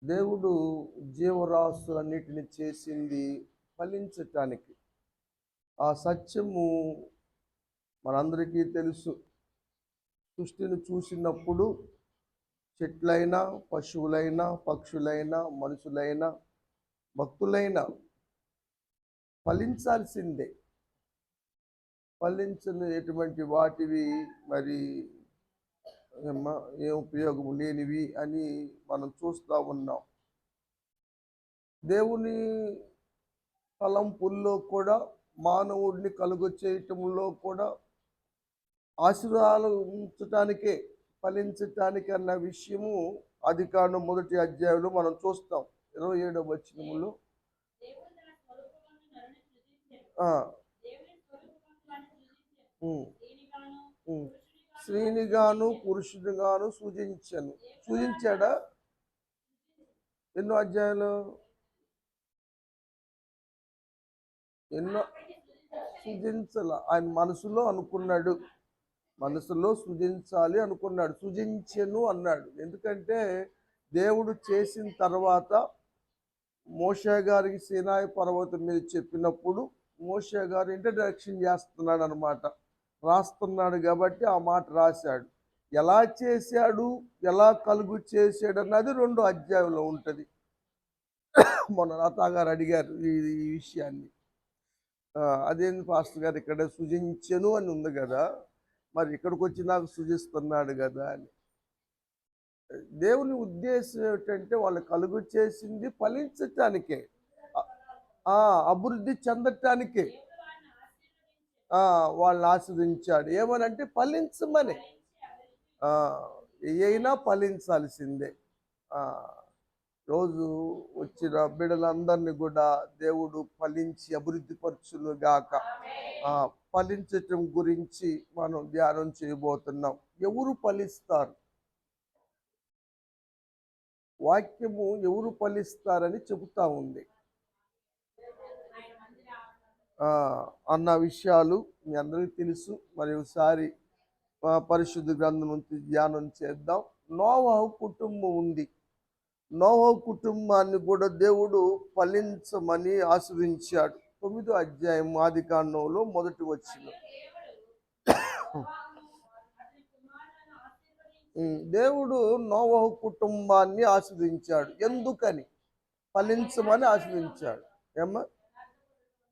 దేవుడు జీవరాశులన్నిటిని చేసింది ఫలించటానికి. ఆ సత్యము మనందరికీ తెలుసు. సృష్టిని చూసినప్పుడు చెట్లైనా, పశువులైనా, పక్షులైనా, మనుషులైనా, భక్తులైనా ఫలించాల్సిందే. ఫలించనటువంటి వాటివి మరి ఏ ఉపయోగం లేనివి అని మనం చూస్తూ ఉన్నాం. దేవుని తలంపుల్లో కూడా మానవుడిని కలుగ చేయటంలో కూడా ఆశీర్వాదాలు ఉంచటానికే, ఫలించటానికి అన్న విషయము ఆదికాండం 1వ అధ్యాయంలో మనం చూస్తాం. 27వ వచనములో స్త్రీనిగాను పురుషునిగాను సృజించను. సృజించాడా? ఎన్నో అధ్యాయాలు? ఎన్నో సృజించాల. ఆయన మనసులో అనుకున్నాడు, మనసులో సృజించాలి అనుకున్నాడు, సృజించెను అన్నాడు. ఎందుకంటే దేవుడు చేసిన తర్వాత మోషే గారికి సీనాయి పర్వతం మీద చెప్పినప్పుడు మోషే గారు ఇంట్రడక్షన్ చేస్తున్నాడు అనమాట, రాస్తున్నాడు కాబట్టి ఆ మాట రాశాడు. ఎలా చేశాడు, ఎలా కలుగు చేశాడు అన్నది 2వ అధ్యాయంలో ఉంటుంది. మొన్న లతా గారు అడిగారు ఈ విషయాన్ని. అదేంటి పాస్టర్ గారు ఇక్కడ సృజించెను అని ఉంది కదా, మరి ఇక్కడికి వచ్చి నాకు సృజిస్తున్నాడు కదా అని. దేవుని ఉద్దేశం ఏమిటంటే వాళ్ళు కలుగు చేసింది ఫలించటానికే, అభివృద్ధి చెందటానికే వాళ్ళని ఆశ్రదించాడు. ఏమనంటే ఫలించమని. అయినా ఫలించాల్సిందే. రోజు వచ్చిన బిడ్డలందరినీ కూడా దేవుడు ఫలించి అభివృద్ధి పరచును గాక. ఫలించటం గురించి మనం ధ్యానం చేయబోతున్నాం. ఎవరు ఫలిస్తారు? వాక్యము ఎవరు ఫలిస్తారని చెబుతా ఉంది అన్న విషయాలు మీ అందరికీ తెలుసు. మరి ఒకసారి పరిశుద్ధ గ్రంథం నుంచి ధ్యానం చేద్దాం. నోవహు కుటుంబం ఉంది. నోవహు కుటుంబాన్ని కూడా దేవుడు ఫలించమని ఆశీర్వదించాడు. 9వ అధ్యాయం ఆదికాండంలో మొదటి వచనం. దేవుడు నోవహు కుటుంబాన్ని ఆశీర్వదించాడు. ఎందుకని? ఫలించమని ఆశీర్వదించాడు. ఏమ్మా?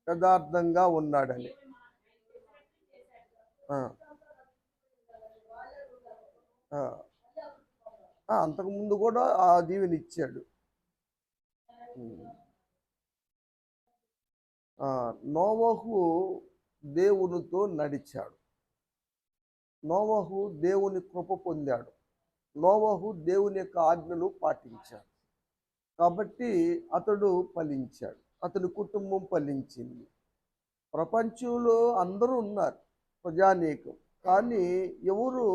యథార్థంగా ఉన్నాడని. అంతకుముందు కూడా ఆ దీవెని ఇచ్చాడు. నోవహు దేవునితో నడిచాడు. నోవహు దేవుని కృప పొందాడు. నోవహు దేవుని యొక్క ఆజ్ఞలు పాటించాడు కాబట్టి అతడు ఫలించాడు. అతని కుటుంబం ఫలించింది. ప్రపంచంలో అందరూ ఉన్నారు, ప్రజానీకం, కానీ ఎవరు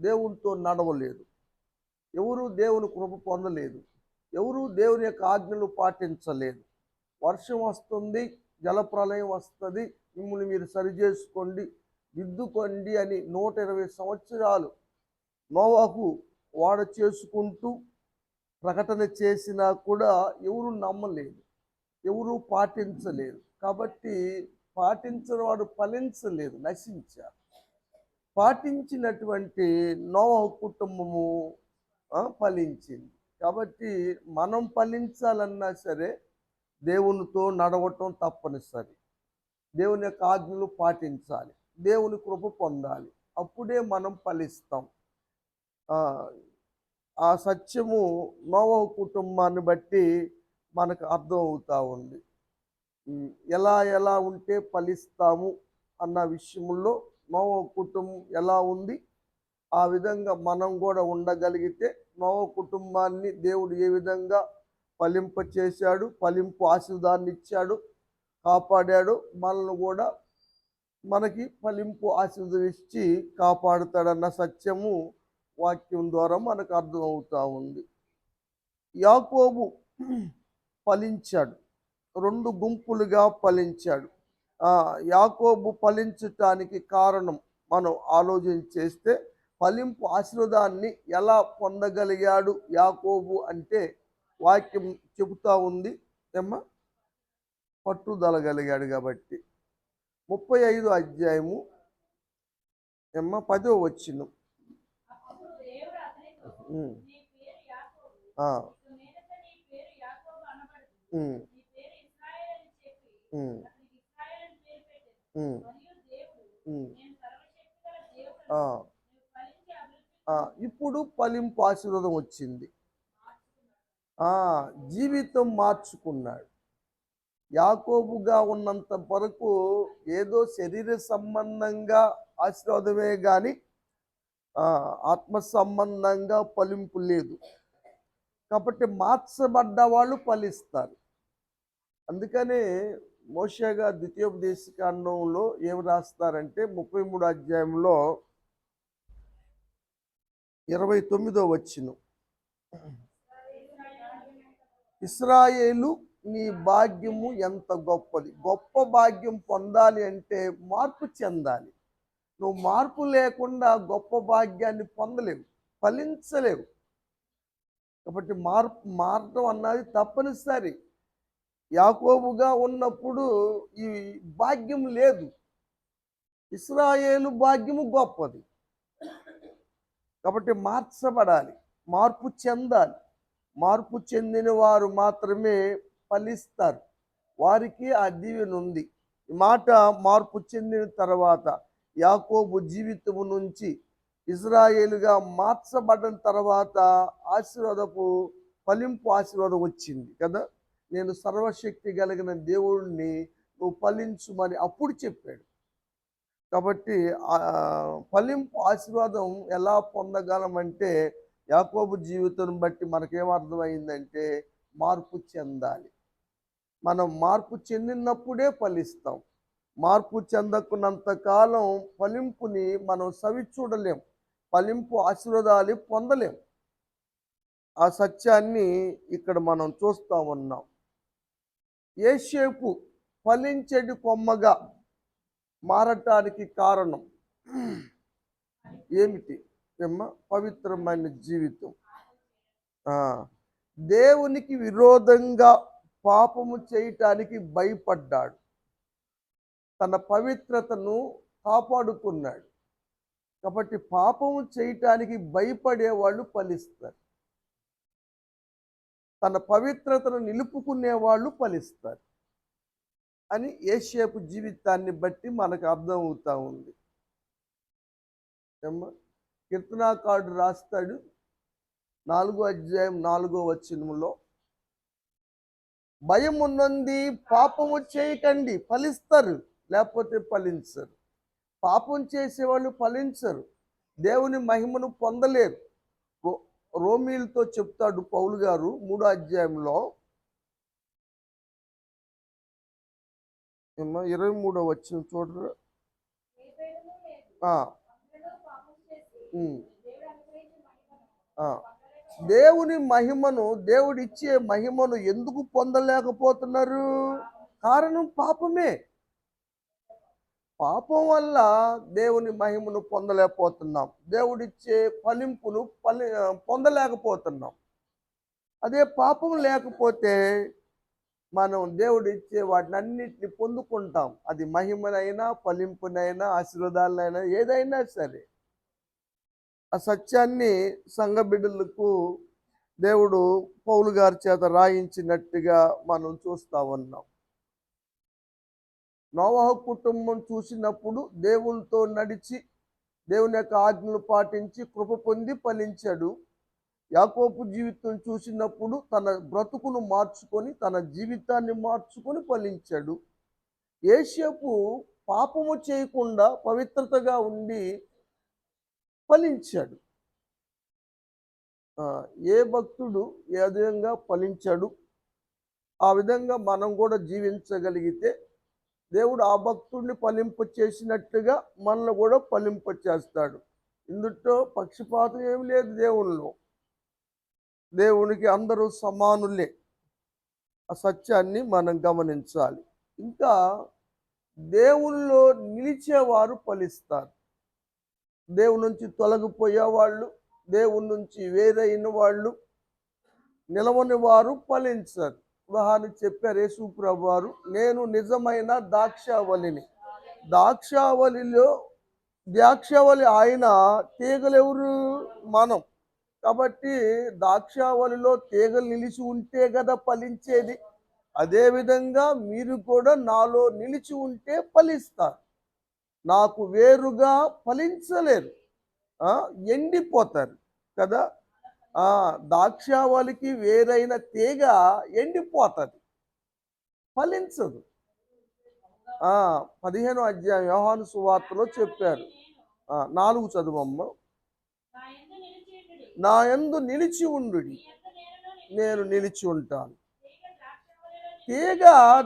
దేవునితో నడవలేదు, ఎవరు దేవుని కృప పొందలేదు, ఎవరు దేవుని యొక్క ఆజ్ఞలు పాటించలేదు. వర్షం వస్తుంది, జలప్రలయం వస్తుంది, మిమ్మల్ని మీరు సరిచేసుకోండి, దిద్దుకోండి అని 120 సంవత్సరాలు నోవహు వాడ చేసుకుంటూ ప్రకటన చేసినా కూడా ఎవరు నమ్మలేదు, ఎవరు పాటించలేదు. కాబట్టి పాటించిన వాడు ఫలించలేదు, నశించారు. పాటించినటువంటి నోవహు కుటుంబము ఫలించింది. కాబట్టి మనం ఫలించాలన్నా సరే దేవునితో నడవటం తప్పనిసరి. దేవుని యొక్క ఆజ్ఞలు పాటించాలి, దేవుని కృప పొందాలి, అప్పుడే మనం ఫలిస్తాం. ఆ సత్యము నోవహు కుటుంబాన్ని బట్టి మనకు అర్థం అవుతూ ఉంది. ఎలా ఎలా ఉంటే ఫలిస్తాము అన్న విషయంలో నోవహు కుటుంబం ఎలా ఉంది, ఆ విధంగా మనం కూడా ఉండగలిగితే నోవహు కుటుంబాన్ని దేవుడు ఏ విధంగా ఫలింప చేశాడు, ఫలింపు ఆశీర్వాదాన్ని ఇచ్చాడు, కాపాడాడు, మనల్ని కూడా మనకి ఫలింపు ఆశీర్వదించి కాపాడుతాడన్న సత్యము వాక్యం ద్వారా మనకు అర్థమవుతూ ఉంది. యాకోబు ఫలించాడు, 2 గుంపులుగా ఫలించాడు. యాకోబు ఫలించటానికి కారణం మనం ఆలోచన చేస్తే, ఫలింపు ఆశీర్వాదాన్ని ఎలా పొందగలిగాడు యాకోబు అంటే వాక్యం చెబుతా ఉంది ఏమ్మా, పట్టుదల కలిగాడు కాబట్టి. 35 అధ్యాయము ఏమ్మా 10వ వచనం. ఇప్పుడు ఫలింపు ఆశీర్వాదం వచ్చింది. జీవితం మార్చుకున్నాడు. యాకోబుగా ఉన్నంత వరకు ఏదో శరీర సంబంధంగా ఆశీర్వాదమే కానీ ఆత్మ సంబంధంగా ఫలింపు లేదు. కాబట్టి మార్చబడ్డ వాళ్ళు ఫలిస్తారు. అందుకనే మోషేగా ద్వితీయోపదేశకాండంలో ఏమి రాస్తారంటే 33 అధ్యాయంలో 29వ వచనం, ఇశ్రాయేలు నీ భాగ్యము ఎంత గొప్పది. గొప్ప భాగ్యం పొందాలి అంటే మార్పు చెందాలి. నువ్వు మార్పు లేకుండా గొప్ప భాగ్యాన్ని పొందలేవు, ఫలించలేవు. కాబట్టి మారటం అన్నది తప్పనిసరి. యాకోబుగా ఉన్నప్పుడు ఈ భాగ్యం లేదు. ఇశ్రాయేలు భాగ్యము గొప్పది. కాబట్టి మార్చబడాలి, మార్పు చెందాలి. మార్పు చెందిన వారు మాత్రమే ఫలిస్తారు. వారికి ఆ దీవెన ఉంది. ఈ మాట మార్పు చెందిన తర్వాత యాకోబు జీవితము నుంచి ఇశ్రాయేలుగా మార్చబడిన తర్వాత ఫలింపు ఆశీర్వాదం వచ్చింది కదా. నేను సర్వశక్తి కలిగిన దేవుడిని, నువ్వు ఫలించుమని అప్పుడు చెప్పాడు. కాబట్టి ఫలింపు ఆశీర్వాదం ఎలా పొందగలమంటే యాకోబు జీవితం బట్టి మనకేమర్థమైందంటే మార్పు చెందాలి. మనం మార్పు చెందినప్పుడే ఫలిస్తాం. మార్పు చెందకున్నంత కాలం ఫలింపుని మనం చూడలేం, ఫలింపు ఆశీర్వాదాలు పొందలేం. ఆ సత్యాన్ని ఇక్కడ మనం చూస్తూ ఉన్నాం. యోసేపు ఫలించేటి కొమ్మగా మారటానికి కారణం ఏమిటి? పవిత్రమైన జీవితం. దేవునికి విరోధంగా పాపము చేయటానికి భయపడ్డాడు. తన పవిత్రతను కాపాడుకున్నాడు. కాబట్టి పాపము చేయటానికి భయపడే వాళ్ళు ఫలిస్తారు. తన పవిత్రతను నిలుపుకునే వాళ్ళు ఫలిస్తారు అని యోసేపు జీవితాన్ని బట్టి మనకు అర్థమవుతా ఉంది. కీర్తనాకారుడు రాస్తాడు 4వ అధ్యాయం 4వ వచనంలో, భయం ఉన్నది పాపము చేయకండి, ఫలిస్తారు, లేకపోతే ఫలించరు. పాపం చేసేవాళ్ళు ఫలించరు, దేవుని మహిమను పొందలేరు. రోమీలతో చెప్తాడు పౌలు గారు 3వ అధ్యాయంలో 23వ వచనం చూడరు. దేవుని మహిమను, దేవుడిచ్చే మహిమను ఎందుకు పొందలేకపోతున్నారు? కారణం పాపమే. పాపం వల్ల దేవుని మహిమను పొందలేకపోతున్నాం, దేవుడిచ్చే ఫలింపును పొందలేకపోతున్నాం. అదే పాపం లేకపోతే మనం దేవుడిచ్చే వాటిని అన్నిటిని పొందుకుంటాం. అది మహిమనైనా, ఫలింపునైనా, ఆశీర్వాదాలైనా, ఏదైనా సరే. ఆ సత్యాన్ని సంఘ బిడ్డలకు దేవుడు పౌలు గారి చేత రాయించినట్టుగా మనం చూస్తూ ఉన్నాం. నోవహు కుటుంబం చూసినప్పుడు దేవునితో నడిచి దేవుని యొక్క ఆజ్ఞలు పాటించి కృప పొంది ఫలించాడు. యాకోబు జీవితం చూసినప్పుడు తన బ్రతుకును మార్చుకొని, తన జీవితాన్ని మార్చుకొని ఫలించాడు. యోసేపు పాపము చేయకుండా పవిత్రతగా ఉండి ఫలించాడు. ఏ భక్తుడు ఏ విధంగా ఫలించాడు, ఆ విధంగా మనం కూడా జీవించగలిగితే దేవుడు ఆ భక్తుడిని ఫలింప చేసినట్టుగా మనల్ని కూడా ఫలింప చేస్తాడు. ఇందులో పక్షపాతం ఏమి లేదు దేవునిలో. దేవునికి అందరూ సమానులే. ఆ సత్యాన్ని మనం గమనించాలి. ఇంకా దేవునిలో నిలిచేవారు ఫలిస్తారు. దేవుని నుంచి తొలగిపోయేవాళ్ళు, దేవుని నుంచి వేరైన వాళ్ళు నిలవని వారు ఫలించరు. ఉదాహరణ చెప్పారు యేసు ప్రభు వారు, నేను నిజమైన ద్రాక్షావళిని. ద్రాక్షావళిలో ద్రాక్షావళి ఆయన, తీగలెవరు? మనం. కాబట్టి ద్రాక్షావళిలో తీగలు నిలిచి ఉంటే కదా ఫలించేది. అదేవిధంగా మీరు కూడా నాలో నిలిచి ఉంటే ఫలిస్తారు. నాకు వేరుగా ఫలించలేరు, ఎండిపోతారు కదా. ద్రాక్షావళికి వేరైన తీగ ఎండిపోతుంది, ఫలించదు. 15వ అధ్యాయం యోహాను సువార్తలో చెప్పారు. 4 చదువమ్మ. నా యందు నిలిచి ఉండుడి, నేను నిలిచి ఉంటాను. తీగ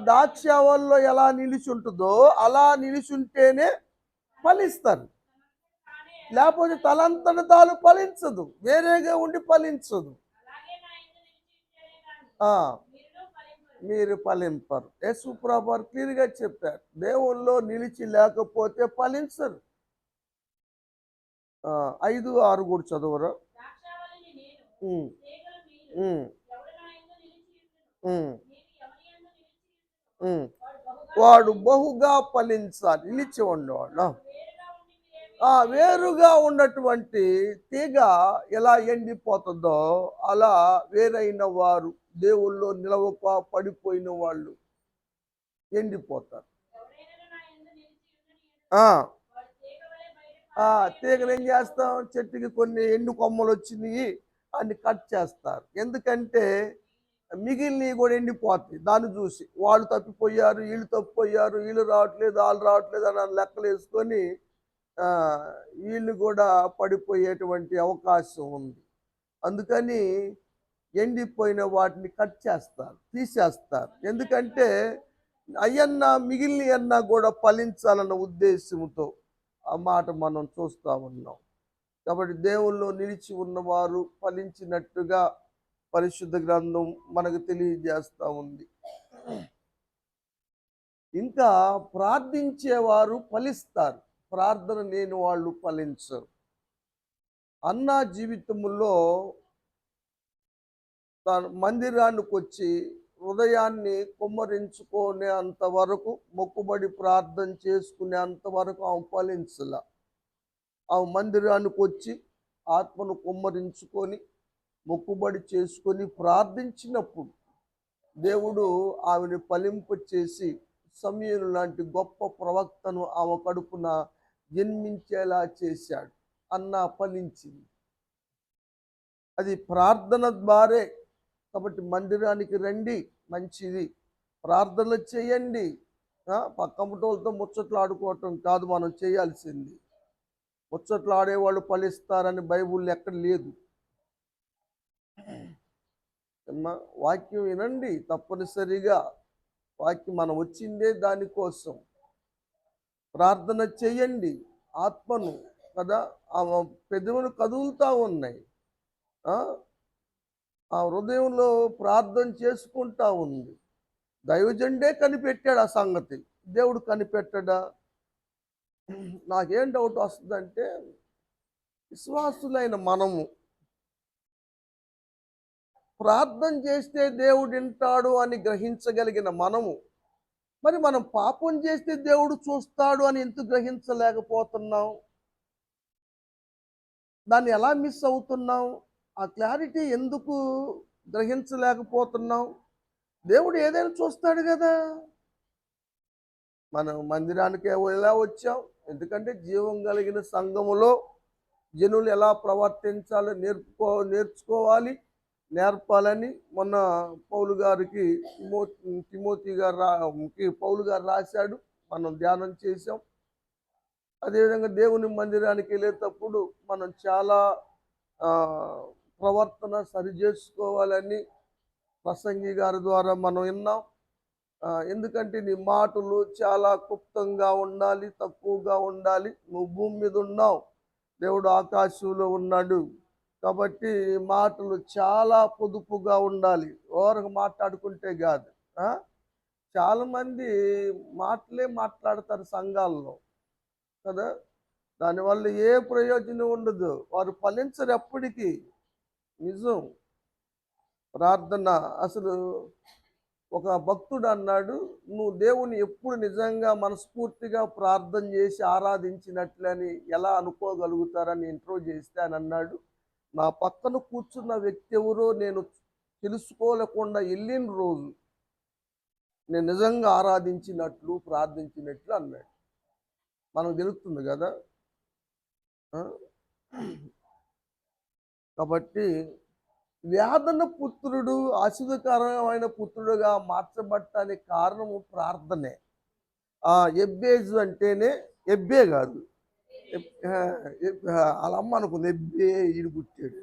ద్రాక్షావళిలో ఎలా నిలిచి ఉంటుందో అలా నిలిచి ఉంటేనే ఫలిస్తారు. లేకపోతే తలంతట తాను ఫలించదు, వేరేగా ఉండి ఫలించదు. మీరు ఫలింపరు. యేసు ప్రభు క్లియర్గా చెప్పారు, దేవుల్లో నిలిచి లేకపోతే ఫలించరు. 5, 6 కూడా చదవరా. వాడు బహుగా ఫలించాలి, నిలిచి ఉండేవాడు. వేరుగా ఉన్నటువంటి తీగ ఎలా ఎండిపోతుందో అలా వేరైన వారు, దేవుల్లో నిలవక పడిపోయిన వాళ్ళు ఎండిపోతారు. తీగలు ఏం చేస్తాం? చెట్టుకి కొన్ని ఎండు కొమ్మలు వచ్చినాయి అన్ని కట్ చేస్తారు. ఎందుకంటే మిగిలినవి కూడా ఎండిపోతాయి. దాన్ని చూసి వాళ్ళు తప్పిపోయారు, వీళ్ళు తప్పిపోయారు, వీళ్ళు రావట్లేదు, వాళ్ళు రావట్లేదు అని లెక్కలు వేసుకొని వీళ్ళు కూడా పడిపోయేటువంటి అవకాశం ఉంది. అందుకని ఎండిపోయిన వాటిని కట్ చేస్తారు, తీసేస్తారు. ఎందుకంటే అయ్యన్నా మిగిలిన అన్నా కూడా ఫలించాలన్న ఉద్దేశంతో ఆ మాట మనం చూస్తూ ఉన్నాం. కాబట్టి దేవుల్లో నిలిచి ఉన్నవారు ఫలించినట్టుగా పరిశుద్ధ గ్రంథం మనకు తెలియజేస్తూ ఉంది. ఇంకా ప్రార్థించేవారు ఫలిస్తారు, ప్రార్థన లేని వాళ్ళు ఫలించరు. అన్న జీవితంలో తన మందిరానికి వచ్చి హృదయాన్ని కుమ్మరించుకునే అంతవరకు, మొక్కుబడి ప్రార్థన చేసుకునే అంతవరకు ఆమె ఫలించల. ఆమె మందిరానికి వచ్చి ఆత్మను కుమ్మరించుకొని మొక్కుబడి చేసుకొని ప్రార్థించినప్పుడు దేవుడు ఆమెను ఫలింప చేసి సమూయేలు లాంటి గొప్ప ప్రవక్తను ఆమె కడుపున జన్మించేలా చేశాడు. అన్న ఫలించింది. అది ప్రార్థన ద్వారే. కాబట్టి మందిరానికి రండి, మంచిది, ప్రార్థనలు చేయండి. పక్కమటోళ్ళతో ముచ్చట్లు ఆడుకోవటం కాదు మనం చేయాల్సింది. ముచ్చట్లు ఆడేవాళ్ళు ఫలిస్తారని బైబుల్ ఎక్కడ లేదు. వాక్యం వినండి, తప్పనిసరిగా వాక్యం మనం వచ్చిందే దానికోసం. ప్రార్థన చేయండి, ఆత్మను కదా. ఆ పెదవులు కదులుతూ ఉన్నాయి, ఆ హృదయంలో ప్రార్థన చేసుకుంటా ఉంది. దైవజండే కనిపెట్టాడు ఆ సంగతి, దేవుడు కనిపెట్టడా? నాకేం డౌట్ వస్తుందంటే, విశ్వాసులైన మనము ప్రార్థన చేస్తే దేవుడు వింటాడు అని గ్రహించగలిగిన మనము, మరి మనం పాపం చేస్తే దేవుడు చూస్తాడు అని ఎందుకు గ్రహించలేకపోతున్నాం? దాన్ని ఎలా మిస్ అవుతున్నాం? ఆ క్లారిటీ ఎందుకు గ్రహించలేకపోతున్నాం? దేవుడు ఏదైనా చూస్తాడు కదా. మనం మందిరానికి ఎలా వచ్చాం? ఎందుకంటే జీవం కలిగిన సంఘములో జనులు ఎలా ప్రవర్తించాలో నేర్చుకోవాలి, నేర్పాలని మొన్న పౌలు గారికి తిమోతి గారికి పౌలు గారు రాశాడు, మనం ధ్యానం చేసాం. అదేవిధంగా దేవుని మందిరానికి వెళ్ళేటప్పుడు మనం చాలా ప్రవర్తన సరి చేసుకోవాలని ప్రసంగి గారి ద్వారా మనం విన్నాం. ఎందుకంటే నీ మాటలు చాలా క్లుప్తంగా ఉండాలి, తక్కువగా ఉండాలి. నువ్వు భూమి మీద ఉన్నావు, దేవుడు ఆకాశంలో ఉన్నాడు. కాబట్టి మాటలు చాలా పొదుపుగా ఉండాలి, ఓరగా మాట్లాడుకుంటే కాదు. చాలామంది మాటలే మాట్లాడతారు సంఘాల్లో కదా, దానివల్ల ఏ ప్రయోజనం ఉండదు, వారు ఫలించరు ఎప్పటికీ. నిజం. ప్రార్థన అసలు ఒక భక్తుడు అన్నాడు, నువ్వు దేవుని ఎప్పుడు నిజంగా మనస్ఫూర్తిగా ప్రార్థన చేసి ఆరాధించినట్లని ఎలా అనుకోగలుగుతారని ఇంటర్వ్యూ చేస్తే అని అన్నాడు, నా పక్కన కూర్చున్న వ్యక్తి ఎవరో నేను తెలుసుకోలేకుండా వెళ్ళిన రోజు నేను నిజంగా ఆరాధించినట్లు ప్రార్థించినట్లు అన్నాడు. మనకు తెలుస్తుంది కదా. ఆ? కాబట్టి వేదన పుత్రుడు ఆశీర్వదకరమైన పుత్రుడుగా మార్చబడటానికి కారణము ప్రార్థనే. ఎబ్బేజు అంటేనే ఎబ్బే కాదు, వాళ్ళ అమ్మ అనుకుంది ఎబ్బే ఈడు పుట్టాడు.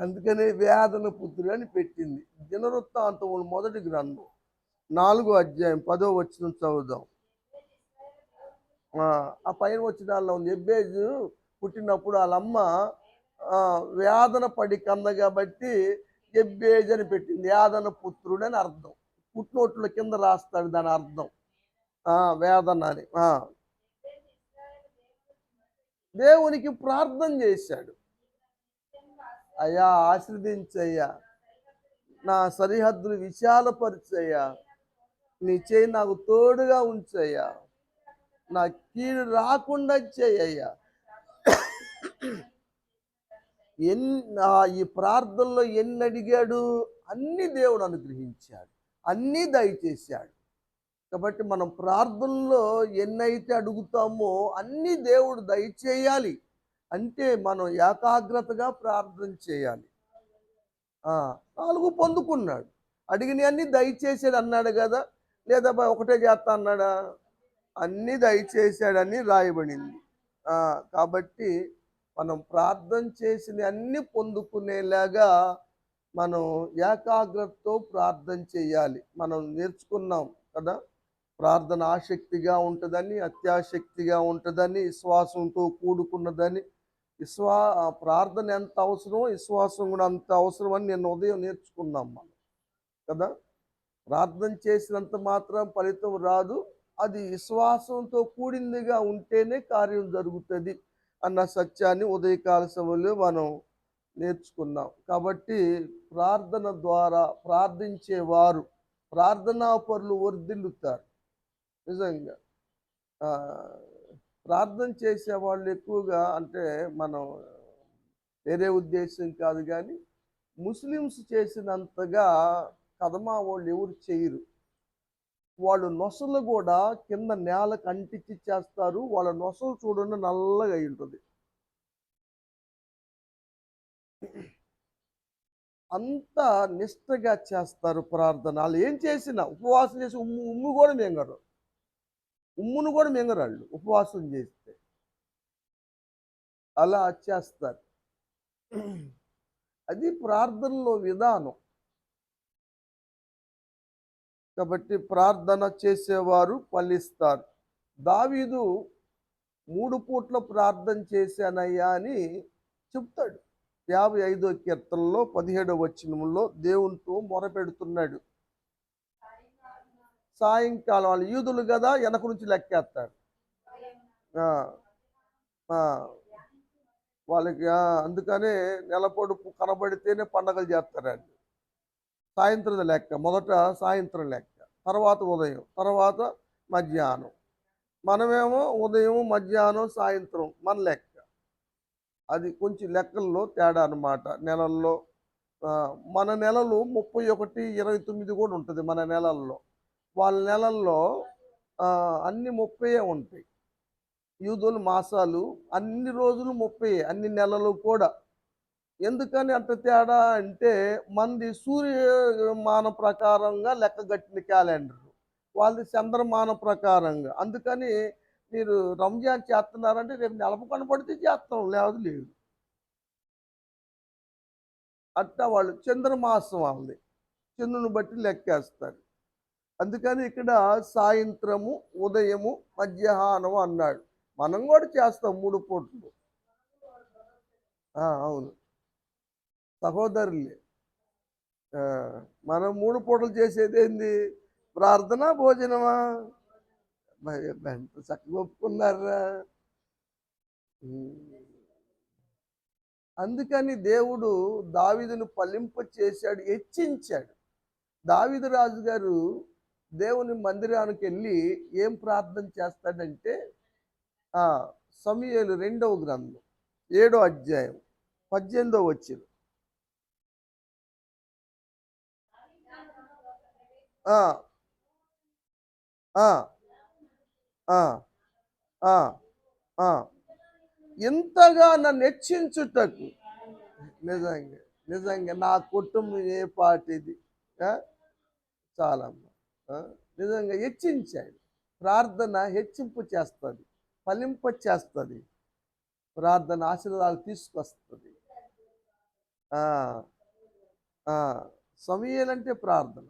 అందుకనే వేదన పుత్రుడు అని పెట్టింది. దినవృత్తాంతములు మొదటి గ్రంథం 4వ అధ్యాయం 10వ వచనం చదువుదాం. ఆ పైన వచ్చినాల్లో ఉంది, ఎబ్బేజు పుట్టినప్పుడు వాళ్ళమ్మ వేదన పడి కన్నగా బట్టి ఎబ్బేజ్ అని పెట్టింది. వేదన పుత్రుడు అని అర్థం. పుట్టినోట్ల కింద రాస్తాడు దాని అర్థం, వేదన అని. దేవునికి ప్రార్థన చేశాడు, అయ్యా ఆశీర్వదించయ్యా, నా సరిహద్దులు విశాలపరిచయ్యా, నీ చేయి నాకు తోడుగా ఉంచయ్యా, నా కీడు రాకుండా చేయయ్యా. ఈ ప్రార్థనలో ఎన్ని అడిగాడు అన్ని దేవుడు అనుగ్రహించాడు, అన్నీ దయచేశాడు. కాబట్టి మనం ప్రార్థనలో ఎన్నైతే అడుగుతామో అన్నీ దేవుడు దయచేయాలి. అంటే మనం ఏకాగ్రతగా ప్రార్థన చేయాలి. 4 పొందుకున్నాడు, అడిగినవన్నీ దయచేసాడు అన్నాడు కదా, లేదా ఒకటే చేస్తా అన్నాడా? అన్నీ దయచేశాడని రాయబడింది. కాబట్టి మనం ప్రార్థన చేసిన అన్ని పొందుకునేలాగా మనం ఏకాగ్రతతో ప్రార్థన చేయాలి. మనం నేర్చుకున్నాం కదా, ప్రార్థన ఆసక్తిగా ఉంటుందని, అత్యాసక్తిగా ఉంటుందని, విశ్వాసంతో కూడుకున్నదని. ప్రార్థన ఎంత అవసరమో విశ్వాసం కూడా అంత అవసరం అని నేను ఉదయం నేర్చుకున్నాం మనం కదా. ప్రార్థన చేసినంత మాత్రం ఫలితం రాదు, అది విశ్వాసంతో కూడిందిగా ఉంటేనే కార్యం జరుగుతుంది అన్న సత్యాన్ని ఉదయకాల సమయంలో మనం నేర్చుకున్నాం. కాబట్టి ప్రార్థన ద్వారా ప్రార్థించేవారు, ప్రార్థనా పరులు వర్ధిల్లుతారు. నిజంగా ప్రార్థన చేసేవాళ్ళు ఎక్కువగా, అంటే మనం వేరే ఉద్దేశం కాదు కానీ, ముస్లిమ్స్ చేసినంతగా కదమా వాళ్ళు ఎవరు చేయరు. వాళ్ళు నొసలు కూడా కింద నేలకు అంటించి చేస్తారు. వాళ్ళ నొసలు చూడండి నల్లగా అయి ఉంటుంది. అంత నిష్టగా చేస్తారు ప్రార్థన. వాళ్ళు ఏం చేసినా ఉపవాసం చేసి ఉమ్ము కూడా మింగరు, ఉమ్మును కూడా మింగరాళ్ళు ఉపవాసం చేస్తే. అలా చేస్తారు. అది ప్రార్థనలో విధానం. కాబట్టి ప్రార్థన చేసేవారు ఫలిస్తారు. దావీదు 3 పూట్ల ప్రార్థన చేశానయ్యా అని చెప్తాడు. 55వ కీర్తనలో 17వ వచనంలో దేవునితో మొరపెడుతున్నాడు. సాయంకాలం, వాళ్ళు యూదులు కదా, వెనక నుంచి లెక్కేస్తాడు వాళ్ళకి. అందుకనే నెలపొడుపు కనబడితేనే పండగలు చేస్తారండి. సాయంత్రం లెక్క, మొదట సాయంత్రం లెక్క, తర్వాత ఉదయం, తర్వాత మధ్యాహ్నం. మనమేమో ఉదయం, మధ్యాహ్నం, సాయంత్రం మన లెక్క. అది కొంచెం లెక్కల్లో తేడా అనమాట. నెలల్లో మన నెలలు 31, 29 కూడా ఉంటుంది మన నెలల్లో. వాళ్ళ నెలల్లో అన్ని 30 ఉంటాయి. యూదుల మాసాలు అన్ని రోజులు 30, అన్ని నెలలు కూడా. ఎందుకని అంత తేడా అంటే, మంది సూర్యమాన ప్రకారంగా లెక్కగట్టిన క్యాలెండర్, వాళ్ళది చంద్రమాన ప్రకారంగా. అందుకని మీరు రంజాన్ చేస్తున్నారంటే రేపు నెలపు కనపడితే చేస్తాం, లేదు లేదు. అట్టా వాళ్ళు చంద్రమాసం వాళ్ళది, చంద్రుని బట్టి లెక్కేస్తారు. అందుకని ఇక్కడ సాయంత్రము, ఉదయము, మధ్యాహ్నం అన్నాడు. మనం కూడా చేస్తాం 3 పూటలు. అవును, సహోదరులే. మనం 3 పూటలు చేసేది ఏంది? ప్రార్థన, భోజనమా? ఎంత చక్కగా ఒప్పుకున్నారా. అందుకని దేవుడు దావీదును ఫలింప చేశాడు, హెచ్చించాడు. దావీదు రాజు గారు దేవుని మందిరానికి వెళ్ళి ఏం ప్రార్థన చేస్తాడంటే, ఆ సమూయేలు 2వ గ్రంథం 7వ అధ్యాయం 18వ వచనం. ఆ ఆ ఆ ఆ ఆ ఇంతగా నన్ను హెచ్చించుటకు, నిజంగా నిజంగా నా కుటుంబం ఏ పాటిది, చాలమ్మా. ఆ, నిజంగా హెచ్చించాడు. ప్రార్థన హెచ్చింపు చేస్తుంది, ఫలింప చేస్తుంది, ప్రార్థన ఆశీర్వాదాలు తీసుకొస్తుంది. ఆ ఆ సమూయేలు అంటే ప్రార్థన.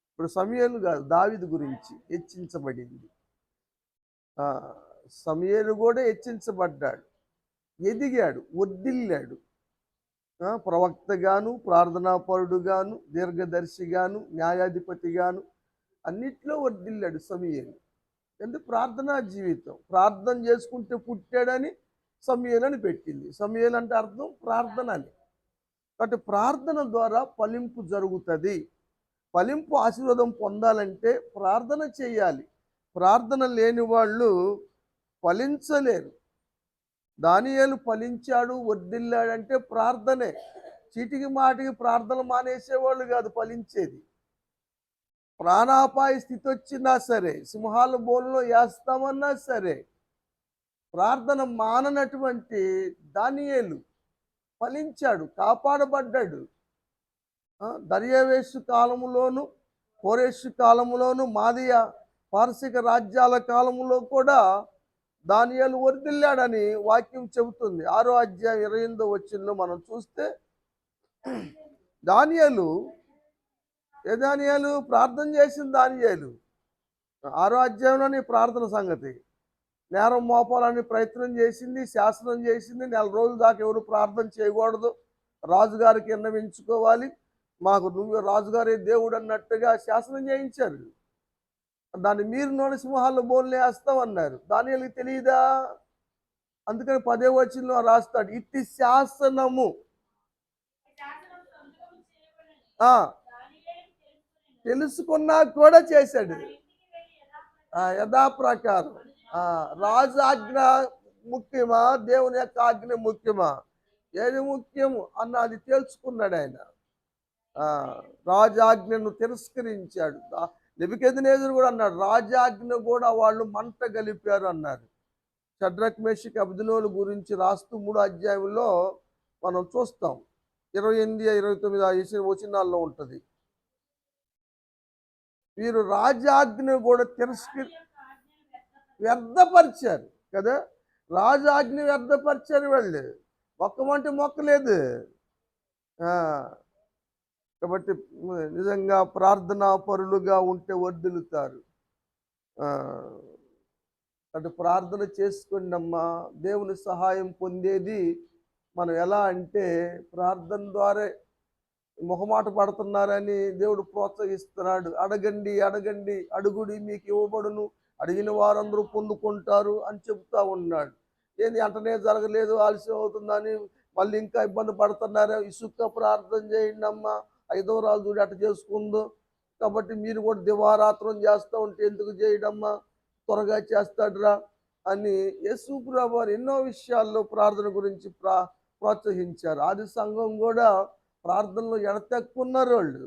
ఇప్పుడు సమూయేలు కాదు, దావీదు గురించి హెచ్చించబడింది. ఆ సమూయేలు కూడా హెచ్చించబడ్డాడు, ఎదిగాడు, వర్ధిల్లాడు. ప్రవక్తగాను, ప్రార్థనాపరుడుగాను, దీర్ఘదర్శిగాను, న్యాయాధిపతిగాను అన్నిట్లో వర్ధిల్లాడు సమూయేలు. ఎందుకు? ప్రార్థనా జీవితం. ప్రార్థన చేసుకుంటే పుట్టాడని సమూయేలు అని పెట్టింది. సమూయేలు అంటే అర్థం ప్రార్థన అని. కాబట్టి ప్రార్థన ద్వారా ఫలింపు జరుగుతుంది. ఫలింపు ఆశీర్వాదం పొందాలంటే ప్రార్థన చేయాలి. ప్రార్థన లేని వాళ్ళు ఫలించలేరు. దానియేలు ఫలించాడు, వర్ధిల్లాడంటే ప్రార్థనే. చీటికి మాటికి ప్రార్థన మానేసేవాళ్ళు కాదు ఫలించేది. ప్రాణాపాయ స్థితి వచ్చినా సరే, సింహాల బోన్లో వేస్తామన్నా సరే, ప్రార్థన మాననటువంటి దానియేలు ఫలించాడు, కాపాడబడ్డాడు. దర్యావేషు కాలములోను, కోరేషు కాలములోను, మాదియ పారసిక రాజ్యాల కాలంలో కూడా దానియేలు వర్ధిల్లాడని వాక్యం చెబుతుంది. 6వ అధ్యాయం 28వ వచనంలో మనం చూస్తే, దానియేలు ప్రార్థన చేసింది. దానియేలు 6వ అధ్యాయంలోని ప్రార్థన సంగతి. నేరం మోపాలని ప్రయత్నం చేసింది, శాసనం చేసింది. 4 రోజుల దాకా ఎవరు ప్రార్థన చేయకూడదు, రాజుగారికి విన్నవించుకోవాలి, మాకు నువ్వు రాజుగారే దేవుడు అన్నట్టుగా శాసనం చేయించారు. దాన్ని మీరు నోని సింహాల బోన్లు వేస్తామన్నారు. దానియేలుకి తెలియదా? అందుకని 10వ వచనంలో రాస్తాడు, ఇట్టి శాసనము తెలుసుకున్నా కూడా చేశాడు. యథాప్రకారం రాజు ఆజ్ఞ ముఖ్యమా, దేవుని యొక్క ఆజ్ఞ ముఖ్యమా, ఏది ముఖ్యము అన్నది తెలుసుకున్నాడు ఆయన. రాజాజ్ఞను తిరస్కరించాడు. నెబుకద్నెజరు కూడా అన్నాడు, రాజాజ్ఞ కూడా వాళ్ళు మంట గలిపారు అన్నారు. షడ్రక్ మేషక్ అబేద్నెగోల గురించి రాస్తూ 3వ అధ్యాయంలో మనం చూస్తాం. 28, 29 వచనాల్లో ఉంటుంది. వీరు రాజాజ్ఞ కూడా వ్యర్థపరిచారు కదా. రాజాజ్ఞ వ్యర్థపరిచారు వాళ్ళు, మొక్కమంటే మొక్కలేదు. కాబట్టి నిజంగా ప్రార్థనా పరులుగా ఉంటే వర్ధిల్లుతారు. అంటే ప్రార్థన చేసుకోండి అమ్మా. దేవుని సహాయం పొందేది మనం ఎలా అంటే ప్రార్థన ద్వారా. మొహమాట పడుతున్నారని దేవుడు ప్రోత్సహిస్తున్నాడు. అడగండి అడగండి, అడుగుడి మీకు ఇవ్వబడును, అడిగిన వారందరూ పొందుకుంటారు అని చెప్తా ఉన్నాడు. ఏంది అంటనే జరగలేదు, ఆలస్యం అవుతుందని మళ్ళీ ఇంకా ఇబ్బంది పడుతున్నారు. ఇసుక ప్రార్థన చేయండి అమ్మా, 5వ రాజు చూడి అట్ట చేసుకుందో. కాబట్టి మీరు కూడా దివారాత్రం చేస్తూ ఉంటే ఎందుకు చేయడమ్మా, త్వరగా చేస్తాడురా అని యేసుప్రభువు వారు ఎన్నో విషయాల్లో ప్రార్థన గురించి ప్రోత్సహించారు. ఆది సంఘం కూడా ప్రార్థనలో ఎడతెక్కున్నారు వాళ్ళు.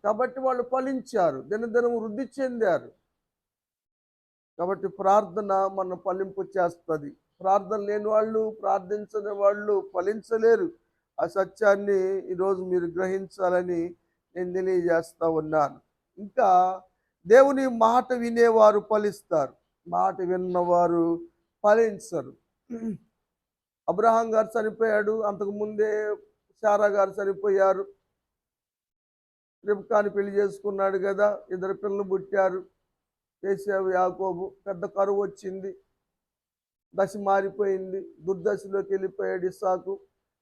కాబట్టి వాళ్ళు ఫలించారు, దినదినం వృద్ధి చెందారు. కాబట్టి ప్రార్థన మన ఫలింపు చేస్తుంది. ప్రార్థన లేని వాళ్ళు, ప్రార్థించని వాళ్ళు ఫలించలేరు. ఆ సత్యాన్ని ఈరోజు మీరు గ్రహించాలని నేను తెలియజేస్తా ఉన్నాను. ఇంకా దేవుని మాట వినేవారు ఫలిస్తారు, మాట విన్నవారు ఫలించరు. అబ్రహాం గారు చనిపోయాడు, అంతకుముందే శారా గారు చనిపోయారు. రిబ్కాని పెళ్లి చేసుకున్నాడు కదా, 2 పిల్లలు పుట్టారు, ఏశావు యాకోబు. పెద్ద కరువు వచ్చింది, దశ మారిపోయింది, దుర్దశలోకి వెళ్ళిపోయాడు ఇస్సాకు.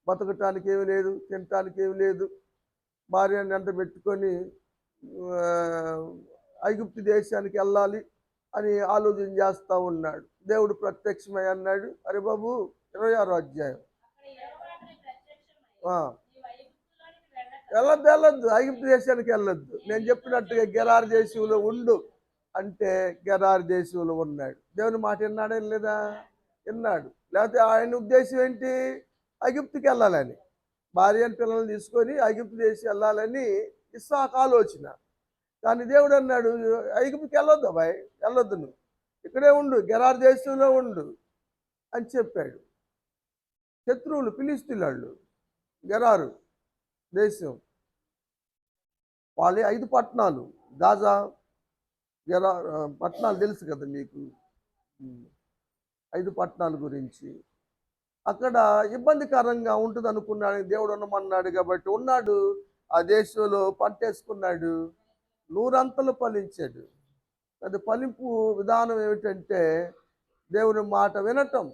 బతకటానికి ఏమి లేదు, తినటానికి ఏమి లేదు. భార్యని వెంట పెట్టుకొని ఐగుప్తు దేశానికి వెళ్ళాలి అని ఆలోచన చేస్తూ ఉన్నాడు. దేవుడు ప్రత్యక్షమై అన్నాడు, అరే బాబు 26వ అధ్యాయం ఆ, వెళ్ళొద్దు ఐగుప్తు దేశానికి వెళ్ళొద్దు. నేను చెప్పినట్టుగా గెరారు దేశంలో ఉండు అంటే గెరారు దేశంలో ఉన్నాడు. దేవుని మాట విన్నాడా లేదా? విన్నాడు. లేకపోతే ఆయన ఉద్దేశం ఏంటి? ఐగుప్తుకి వెళ్ళాలని, భార్య పిల్లల్ని తీసుకొని ఐగుప్తు దేశం వెళ్ళాలని ఇస్సాకు ఆలోచన. కానీ దేవుడు అన్నాడు, ఐగుప్తుకి వెళ్ళొద్దు అబ్బాయి, వెళ్ళొద్దు, నువ్వు ఇక్కడే ఉండు, గెరారు దేశంలో ఉండు అని చెప్పాడు. శత్రువులు ఫిలిష్తీయులు, గెరారు దేశం, వాళ్ళ 5 పట్టణాలు, గాజా, గెరా పట్టణాలు తెలుసు కదా మీకు, 5 పట్టణాల గురించి. అక్కడ ఇబ్బందికరంగా ఉంటుంది అనుకున్నాడు. దేవుడు ఉండమన్నాడు కాబట్టి ఉన్నాడు. ఆ దేశంలో పంటేసుకున్నాడు, 100 అంతలు ఫలించాడు. అది ఫలింపు విధానం ఏమిటంటే దేవుని మాట వినటం.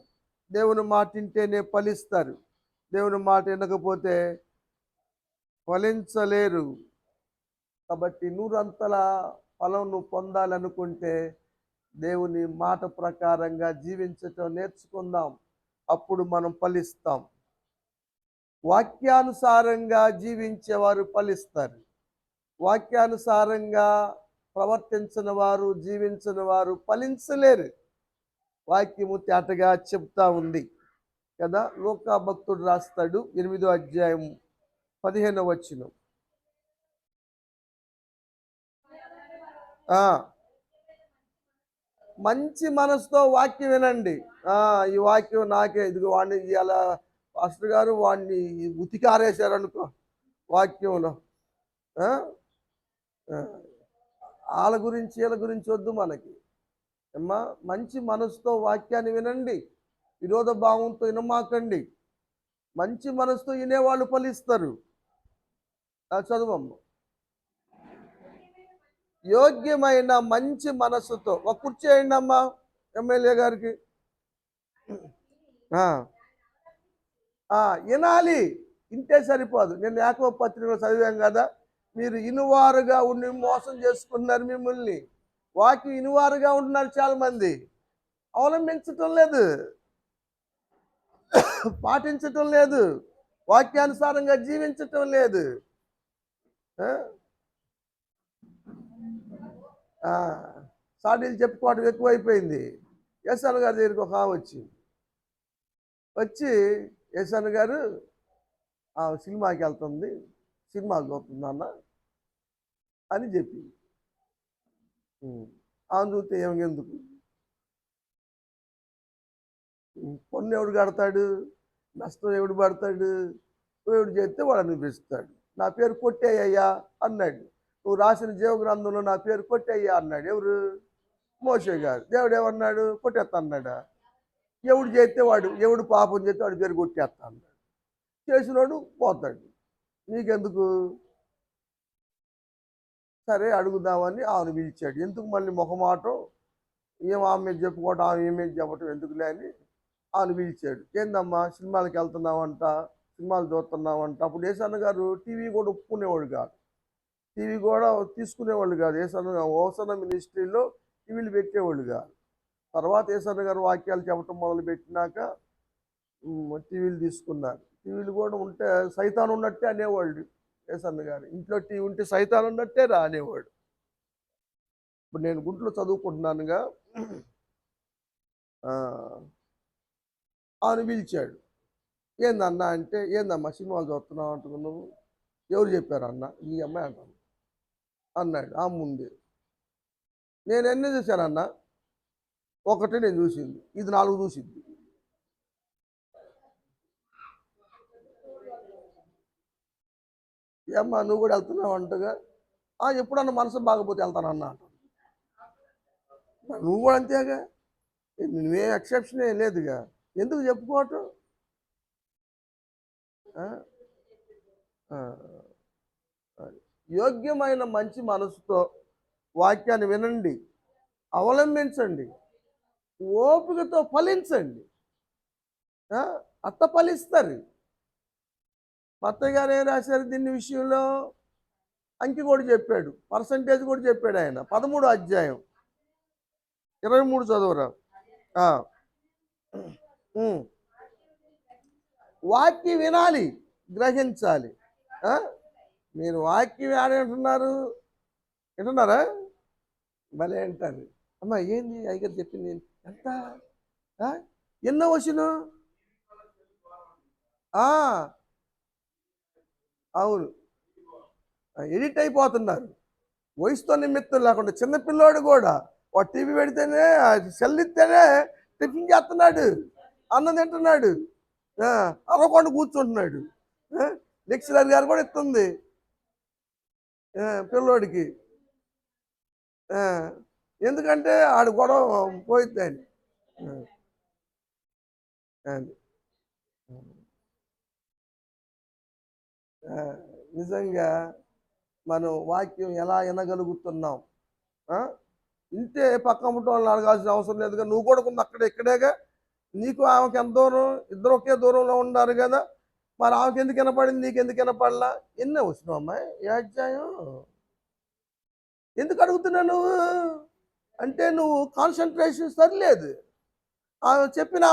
దేవుని మాట వింటేనే ఫలిస్తారు. దేవుని మాట వినకపోతే ఫలించలేరు. కాబట్టి 100 అంతల ఫలం నువ్వు పొందాలనుకుంటే దేవుని మాట ప్రకారంగా జీవించటం నేర్చుకుందాం. అప్పుడు మనం ఫలిస్తాం. వాక్యానుసారంగా జీవించేవారు ఫలిస్తారు. వాక్యానుసారంగా ప్రవర్తించిన వారు, జీవించిన వారు ఫలించలేరు. వాక్యము తేటగా చెప్తా ఉంది కదా. లూకా భక్తుడు రాస్తాడు, 8వ అధ్యాయం 15వ వచనం. మంచి మనసుతో వాక్యం వినండి. ఈ వాక్యం నాకే, ఇదిగో వాడిని ఇలా పాస్టర్ గారు వాడిని ఉతికారేశారనుకో వాక్యంలో. వాళ్ళ గురించి వీళ్ళ గురించి వద్దు మనకి. అమ్మా, మంచి మనసుతో వాక్యాన్ని వినండి, విరోధ భావంతో వినమాకండి. మంచి మనసుతో వినేవాళ్ళు ఫలిస్తారు. చదువమ్మ. యోగ్యమైన మంచి మనస్సుతో, ఒక కుర్చీ వేయండి అమ్మా ఎమ్మెల్యే గారికి. వినాలి, ఇంటే సరిపోదు. నేను యాకోబు పత్రికలో చదివాం కదా, మీరు ఇనువారుగా ఉండి మోసం చేసుకున్నారు మిమ్మల్ని. వాక్యం ఇనువారుగా ఉంటున్నారు చాలా మంది, అవలంబించటం లేదు, పాటించటం లేదు, వాక్యానుసారంగా జీవించటం లేదు. సాడీలు చెప్పుకోవడం ఎక్కువైపోయింది. ఎస్ఎన్ గారి దగ్గరికి ఒక వచ్చి ఎస్ఎన్ గారు సినిమాకి వెళ్తుంది, సినిమాకి చూస్తుంది అన్న అని చెప్పి, ఆమె చూస్తే ఏమెందుకు, పన్ను ఎవడు కడతాడు, నష్టం ఎవడు పడతాడు, ఎవడు చేస్తే వాడు అనిపిస్తాడు. నా పేరు కొట్టేయ్యా అన్నాడు. నువ్వు రాసిన జీవగ్రంథంలో నా పేరు కొట్టేయ్యా అన్నాడు. ఎవరు? మోషే గారు. దేవుడు ఏమన్నాడు? కొట్టేస్తా అన్నాడా? ఎవడు చేస్తే వాడు, ఎవడు పాపం చేస్తే వాడి పేరు కొట్టేస్తా అన్నాడు. చేసినోడు పోతాడు, నీకెందుకు? సరే అడుగుదామని ఆమెను పిలిచాడు. ఎందుకు మళ్ళీ మొహమాటం, ఏం ఆమె మీద చెప్పుకోవటం, ఆమె ఏమేమి చెప్పటం ఎందుకులే అని ఆమెను పిలిచాడు. ఏందమ్మా సినిమాలకు వెళ్తున్నావంట, సినిమాలు చూస్తున్నావంట. అప్పుడు ఏసన్న గారు టీవీ కూడా ఒప్పుకునేవాడు కాదు, టీవీ కూడా తీసుకునేవాళ్ళు కాదు. ఏసన్న ఓసన్న మినిస్ట్రీలో టీవీలు పెట్టేవాళ్ళు కాదు. తర్వాత ఏసన్న గారు వాక్యాలు చెప్పటం మొదలుపెట్టినాక టీవీలు తీసుకున్నారు. టీవీలు కూడా ఉంటే సైతాన్ ఉన్నట్టే అనేవాళ్ళు. ఏసన్న గారు ఇంట్లో టీవీ ఉంటే సైతాన్ ఉన్నట్టే రా అనేవాడు. ఇప్పుడు నేను గుంట్లో చదువుకుంటున్నానుగా, ఆయన పిలిచాడు. ఏందన్నా అంటే, ఏందమ్మా సినిమాలు చూస్తున్నావు అంటున్నావు నువ్వు, ఎవరు చెప్పారు అన్న? ఈ అమ్మాయి అంటాను అన్నాడు. ఆ ముందే నేను ఎన్ని చూశానన్నా? ఒకటే నేను చూసింది, ఇది 4 చూసింది. ఏమ్మా నువ్వు కూడా వెళ్తున్నావు అంటగా? ఎప్పుడన్నా మనసు బాగపోతే వెళ్తానన్నా. నువ్వు కూడా అంతేగా, నువ్వే ఎక్సెప్షన్ ఏం లేదుగా, ఎందుకు చెప్పుకోవటం? యోగ్యమైన మంచి మనసుతో వాక్యాన్ని వినండి, అవలంబించండి, ఓపికతో ఫలించండి. అట్ట ఫలిస్తారు. మత్తయ్య గారు ఏం రాశారు దీని విషయంలో? అంకి కూడా చెప్పాడు, పర్సంటేజ్ కూడా చెప్పాడు ఆయన. 13వ అధ్యాయం 23 చదువురా. వాక్యం వినాలి, గ్రహించాలి. ఆ? మీరు వాక్యం ఏడంటున్నారు, వింటున్నారా? భలే అంటారు. అమ్మ ఏంది అయ్యగారు చెప్పింది ఎంత? ఆ? ఎన్నో వచ్చును. అవును, ఎడిట్ అయిపోతున్నారు. వయసుతో నిమిత్తం లేకుండా చిన్నపిల్లోడు కూడా వాడు టీవీ పెడితేనే సెల్ ఇస్తేనే టిఫిన్ చేస్తున్నాడు, అన్నం తింటున్నాడు, అరవకుండా కూర్చుంటున్నాడు. లెక్చరర్ గారు కూడా ఇస్తుంది పిల్లోడికి. ఎందుకంటే ఆడు గొడవ పోయిద్దని. అది నిజంగా మనం వాక్యం ఎలా వినగలుగుతున్నాం? ఇంటే పక్క ముట్టం వాళ్ళు అడగాల్సిన అవసరం లేదుగా, నువ్వు కూడా కొంత అక్కడ ఇక్కడేగా, నీకు ఆమెకి ఎంత దూరం, ఇద్దరు ఒకే దూరంలో ఉన్నారు కదా, మరి ఆమెకి ఎందుకు వినపడింది, నీకు ఎందుకు వినపడలా? ఎన్నో వచ్చినావు అమ్మాయి ఏ అధ్యాయం? ఎందుకు అడుగుతున్నావు నువ్వు అంటే నువ్వు కాన్సన్ట్రేషన్ సరిలేదు. ఆమె చెప్పిన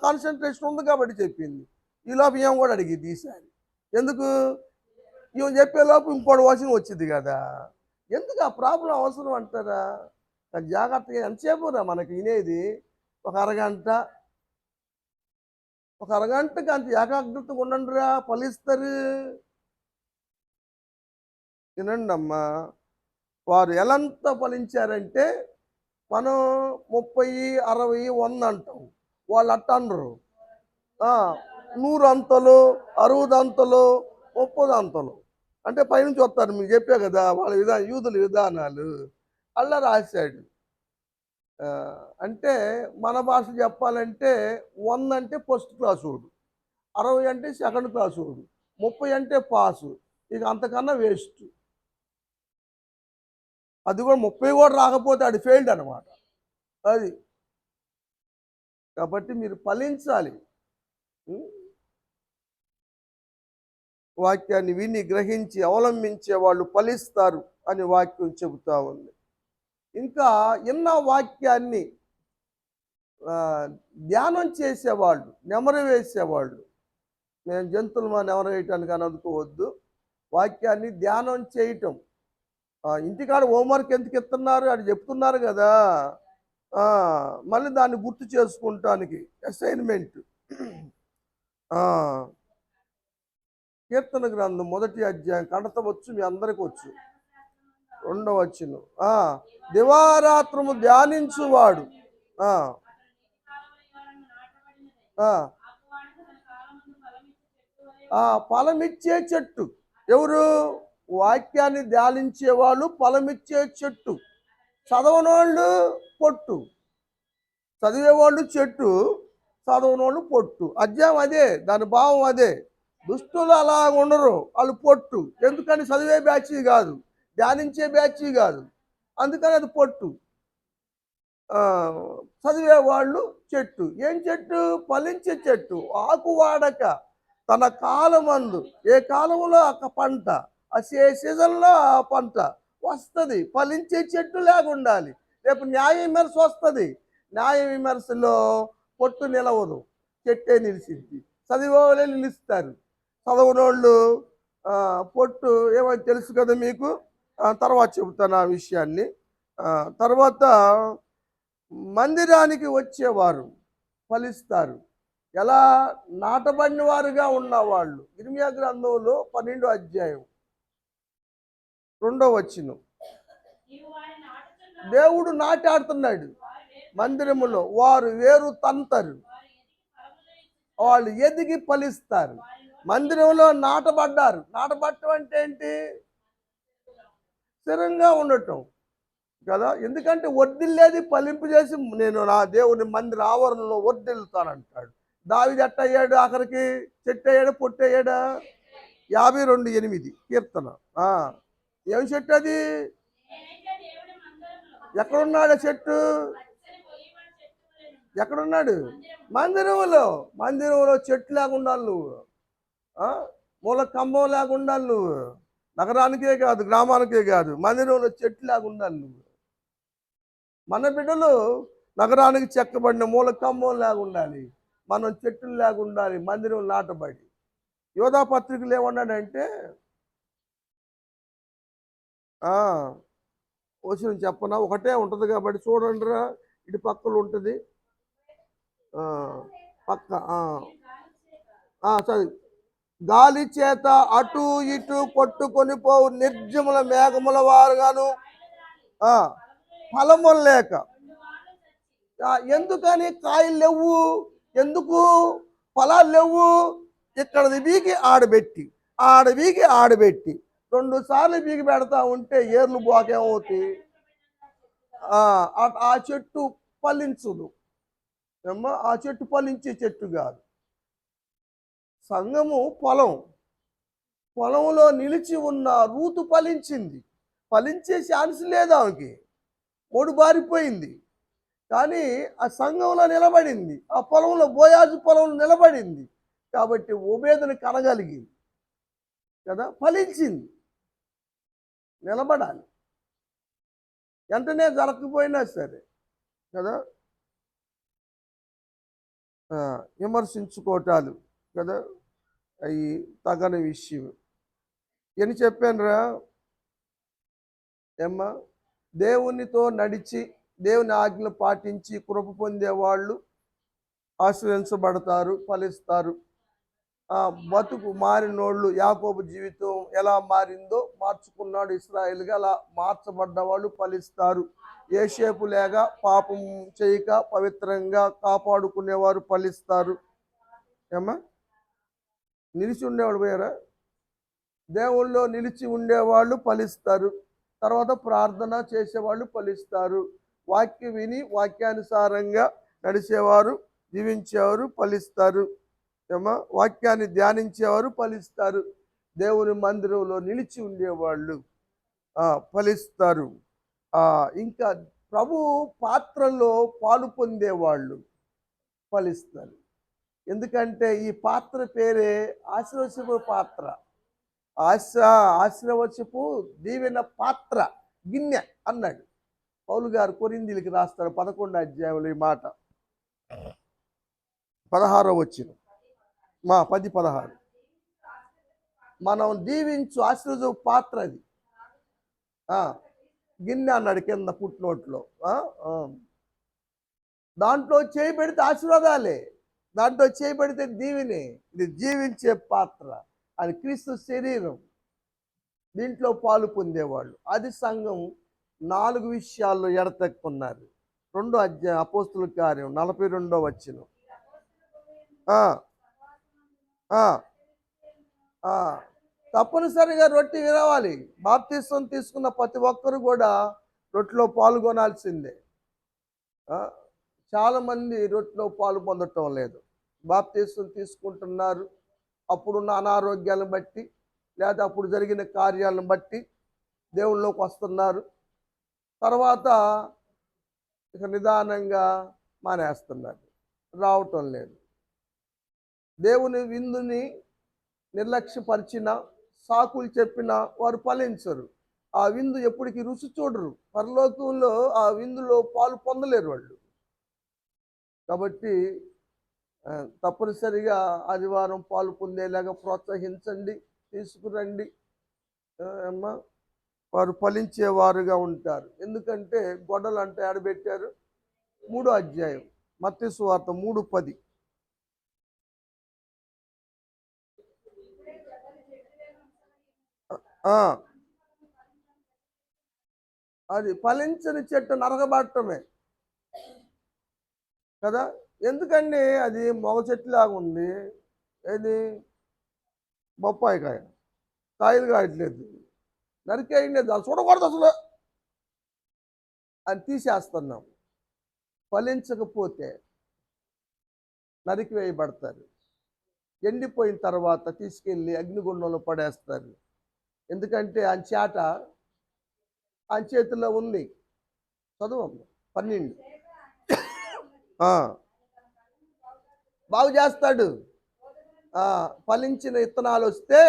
కాన్సన్ట్రేషన్ ఉంది కాబట్టి చెప్పింది. ఈ లోపు ఏం కూడా అడిగింది ఈసారి. ఎందుకు? ఈమె చెప్పేలోపు ఇంకోటి వచనం వచ్చింది కదా. ఎందుకు ఆ ప్రాబ్లం అవసరం అంటారా? జాగ్రత్తగా ఎంతసేపు రా మనకి వినేది? ఒక అరగంటకి అంత ఏకాగ్రతగా ఉండండి రా, ఫలిస్తారు. తినండి అమ్మా. వారు ఎలంత ఫలించారంటే మనం 30, 60, 100 అంటాం, వాళ్ళు అట్ట అనరు. 100 అంతలు, 60 అంతలు, 30 అంతలు. అంటే పైనుంచి వస్తారు. మీకు చెప్పే కదా వాళ్ళ యూదుల విధానాలు అలా రాశాడు. అంటే మన భాష చెప్పాలంటే 100 అంటే ఫస్ట్ క్లాస్ వాడు, 60 అంటే సెకండ్ క్లాస్ వాడు, 30 అంటే పాసు, ఇక అంతకన్నా వేస్ట్. అది కూడా 30 కూడా రాకపోతే అది ఫెయిల్డ్ అనమాట. అది కాబట్టి మీరు ఫలించాలి. వాక్యాన్ని విని గ్రహించి అవలంబించే వాళ్ళు ఫలిస్తారు అని వాక్యం చెబుతా ఉంది. ఇంకా ఎన్న వాక్యాన్ని ధ్యానం చేసేవాళ్ళు, నెమరు వేసేవాళ్ళు, నేను జంతువులు నెమరు వేయటానికి అని అనుకోవద్దు, వాక్యాన్ని ధ్యానం చేయటం. ఇంటికాడ హోంవర్క్ ఎందుకు ఇస్తున్నారు అని చెప్తున్నారు కదా, మళ్ళీ దాన్ని గుర్తు చేసుకుంటానికి అసైన్మెంట్. కీర్తన గ్రంథం 1వ అధ్యాయం కడతవచ్చు, మీ అందరికి వచ్చు. 2వ వచనం, దివారాత్రము ధ్యానించువాడు ఫలమిచ్చే చెట్టు. ఎవరు? వాక్యాన్ని ధ్యానించేవాళ్ళు ఫలమిచ్చే చెట్టు. చదవనోళ్ళు పొట్టు, చదివేవాళ్ళు చెట్టు, చదవనోళ్ళు పొట్టు. అధ్యాయం అదే, దాని భావం అదే. దుస్తులు అలా ఉండరు, వాళ్ళు పొట్టు. ఎందుకని? చదివే బ్యాచ్ కాదు, ధ్యానించే బ్యాచ్ కాదు, అందుకని అది పొట్టు. చదివేవాళ్ళు చెట్టు. ఏం చెట్టు? ఫలించే చెట్టు. ఆకు వాడక తన కాలమందు, ఏ కాలంలో ఆ పంట, ఆ సీజన్లో ఆ పంట వస్తుంది. ఫలించే చెట్టు లేకుండాలి. రేపు న్యాయ విమర్శ వస్తుంది, న్యాయ విమర్శలో పొట్టు నిలవదు, చెట్టే నిలిచింది. చదివేవాళ్ళే నిలుస్తారు, చదవనోళ్ళు పొట్టు ఏమని తెలుసు కదా మీకు. తర్వాత చెబుతాను ఆ విషయాన్ని. తర్వాత మందిరానికి వచ్చేవారు ఫలిస్తారు. ఎలా? నాటబడిన వారుగా ఉన్నవాళ్ళు. ఇర్మియా గ్రంథంలో 12వ అధ్యాయం 2వ వచనం, దేవుడు నాటాడుతున్నాడు మందిరములో, వారు వేరు తంతరు, వాళ్ళు ఎదిగి ఫలిస్తారు. మందిరంలో నాటబడ్డారు. నాటబడటం అంటే ఏంటి? స్థిరంగా ఉండటం కదా. ఎందుకంటే వర్ధిల్లేది ఫలింపు చేసి, నేను నా దేవుని మందిర ఆవరణలో వర్ధిల్లుతానంటాడు. దావీదు ఎట్ట అయ్యాడు? ఆఖరికి చెట్టు అయ్యాడు, పొట్టు అయ్యాడా? 52:8 కీర్తన. ఏం చెట్టు అది? ఎక్కడున్నాడు చెట్టు? ఎక్కడున్నాడు? మందిరంలో. మందిరంలో చెట్టు లేకుండా నువ్వు, మూల కంబం లేకుండా నువ్వు, నగరానికే కాదు గ్రామానికే కాదు, మందిరంలో చెట్టు లేకుండా నువ్వు. మన బిడ్డలు నగరానికి చెక్కబడిన మూల కంబం లేకుండాలి, మనం చెట్లు లేకుండాలి, మందిరం నాటబడి. యోధా పత్రికలు ఏమన్నాడంటే వచ్చిన చెప్పనా, ఒకటే ఉంటుంది కాబట్టి చూడండిరా, ఇటు పక్కలు ఉంటుంది పక్క చదివి. గాలి చేత అటు ఇటు కొట్టుకొని పోవు నిర్జముల మేఘముల వారుగాను ఫలములు లేక. ఎందుకని కాయలు లేవు, ఎందుకు ఫలాలు లేవు? ఇక్కడ బీగి ఆడబెట్టి 2 సార్లు బీగి పెడతా ఉంటే ఏర్లు పోకేమవుతాయి, ఆ చెట్టు ఫలించదు. ఏమ్మా, ఆ చెట్టు ఫలించే చెట్టు కాదు. సంఘము పొలంలో నిలిచి ఉన్న రూతు ఫలించింది. ఫలించే ఛాన్స్ లేదు ఆమెకి, మొడు బారిపోయింది. కానీ ఆ సంఘంలో నిలబడింది, ఆ పొలంలో బోయాజు పొలంలో నిలబడింది కాబట్టి ఓబేదుని కనగలిగింది కదా, ఫలించింది. నిలబడాలి, వెంటనే జరగకపోయినా సరే కదా. విమర్శించుకోవటాలు కదా, అవి తగని విషయం. అని చెప్పానురా ఏమ్మా, దేవునితో నడిచి దేవుని ఆజ్ఞలు పాటించి కృప పొందేవాళ్ళు ఆశీర్వదించబడతారు, ఫలిస్తారు. బతుకు మారినోళ్ళు, యాకోబు జీవితం ఎలా మారిందో మార్చుకున్నాడు ఇశ్రాయేలుగా, అలా మార్చబడ్డ వాళ్ళు ఫలిస్తారు. ఏషేపు లేక పాపం చేయక పవిత్రంగా కాపాడుకునేవారు ఫలిస్తారు. ఏమ్మా, నిలిచి ఉండేవాళ్ళు పోయారా? దేవుళ్ళలో నిలిచి ఉండేవాళ్ళు ఫలిస్తారు. తర్వాత ప్రార్థన చేసేవాళ్ళు ఫలిస్తారు. వాక్యం విని వాక్యానుసారంగా నడిచేవారు, జీవించేవారు ఫలిస్తారు. ఏమో, వాక్యాన్ని ధ్యానించేవారు ఫలిస్తారు. దేవుని మందిరంలో నిలిచి ఉండేవాళ్ళు ఫలిస్తారు. ఇంకా ప్రభు పాత్రలో పాలు పొందేవాళ్ళు ఫలిస్తారు. ఎందుకంటే ఈ పాత్ర పేరే ఆశీర్వచపు పాత్ర, ఆశీర్వచపు దీవెన పాత్ర, గిన్నె అన్నాడు పౌలు గారు. కొరింథీయులకు రాస్తారు 11వ అధ్యాయంలో ఈ మాట, 16వ వచనం, 10-16. మనం దీవించు ఆశీర్వచపు పాత్ర అది, గిన్నె అన్నాడు కింద పుట్టినోట్లో. దాంట్లో చేయి పెడితే ఆశీర్వాదాలే, దాంట్లో చేయి పెడితే దీవెనే. ఇది జీవించే పాత్ర, అది క్రీస్తు శరీరం. దీంట్లో పాలు పొందేవాళ్ళు. అది సంఘం 4 విషయాల్లో ఎడతెక్కున్నారు. 2వ అధ్యాయం అపోస్తుల కార్యం 42వ వచనం. తప్పనిసరిగా రొట్టె విరవాలి. బాప్తిసం తీసుకున్న ప్రతి ఒక్కరు కూడా రొట్టెలో పాల్గొనాల్సిందే. చాలామంది రొట్టెలో పాలు పొందటం లేదు. బాప్తిసం తీసుకుంటున్నారు, అప్పుడున్న అనారోగ్యాలను బట్టి లేదా అప్పుడు జరిగిన కార్యాలను బట్టి దేవుళ్ళలోకి వస్తున్నారు, తర్వాత ఇక నిదానంగా మానేస్తున్నారు, రావటం లేదు. దేవుని విందుని నిర్లక్ష్యపరిచిన, సాకులు చెప్పిన వారు ఫలించరు. ఆ విందు ఎప్పటికీ రుచి చూడరు, పరలోకంలో ఆ విందులో పాలు పొందలేరు వాళ్ళు. కాబట్టి తప్పనిసరిగా ఆదివారం పాలు పొందేలాగా ప్రోత్సహించండి, తీసుకురండి అమ్మా. వారు ఫలించేవారుగా ఉంటారు. ఎందుకంటే గొడ్డలు అంటే ఆడబెట్టారు. 3వ అధ్యాయం మత్తయి సువార్త 3:10. అది ఫలించని చెట్టు నరకబట్టమే కదా. ఎందుకండి, అది మొగ చెట్టులాగా ఉంది, ఏది బొప్పాయి కాయ, కాయలు కాయట్లేదు, నరికేయండి, అది చూడకూడదు అసలు అని తీసేస్తున్నాం. ఫలించకపోతే నరికి వేయబడతారు. ఎండిపోయిన తర్వాత తీసుకెళ్ళి అగ్నిగుండంలో పడేస్తారు. ఎందుకంటే ఆయన చేట ఆయన చేతిలో ఉంది. చదువు 12. బాగు చేస్తాడు. ఫలించిన విత్తనాలు వస్తే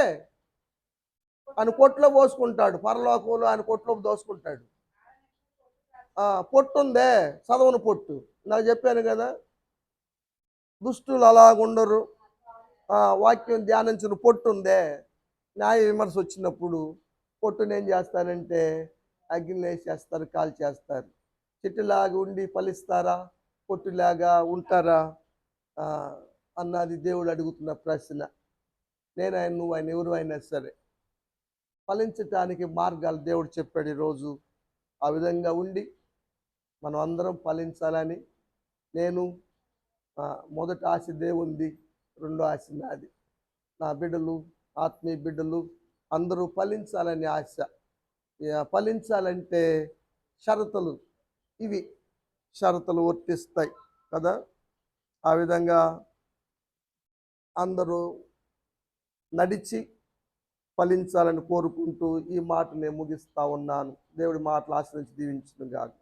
ఆయన కొట్లో పోసుకుంటాడు, పరలోకంలో ఆయన కొట్లో దోసుకుంటాడు. పొట్టు ఉందే, చదవని పొట్టు, నాకు చెప్పాను కదా, దుష్టులు అలాగుండరు, వాక్యం ధ్యానించిన పొట్టు ఉందే, న్యాయ విమర్శ వచ్చినప్పుడు పొట్టును ఏం చేస్తారంటే అగ్నిలో వేసేస్తారు, కాల్ చేస్తారు. చెట్టులాగా ఉండి ఫలిస్తారా, పొట్టులాగా ఉంటారా ఆ, అన్నది దేవుడు అడుగుతున్న ప్రశ్న. నువ్వు ఆయన ఎవరు అయినా సరే ఫలించటానికి మార్గాలు దేవుడు చెప్పాడు ఈరోజు. ఆ విధంగా ఉండి మనం అందరం ఫలించాలని నేను మొదటి ఆశ దేవుంది, రెండో ఆశ నాది. నా బిడ్డలు, ఆత్మీయ బిడ్డలు అందరూ ఫలించాలని ఆశ. ఫలించాలంటే షరతులు, ఇవి షరతులు వర్తిస్తాయి కదా. ఆ విధంగా అందరూ నడిచి ఫలించాలని కోరుకుంటూ ఈ మాట నేను ముగిస్తా ఉన్నాను. దేవుడి మాటలు ఆశ్రయించి దీవించును గాక.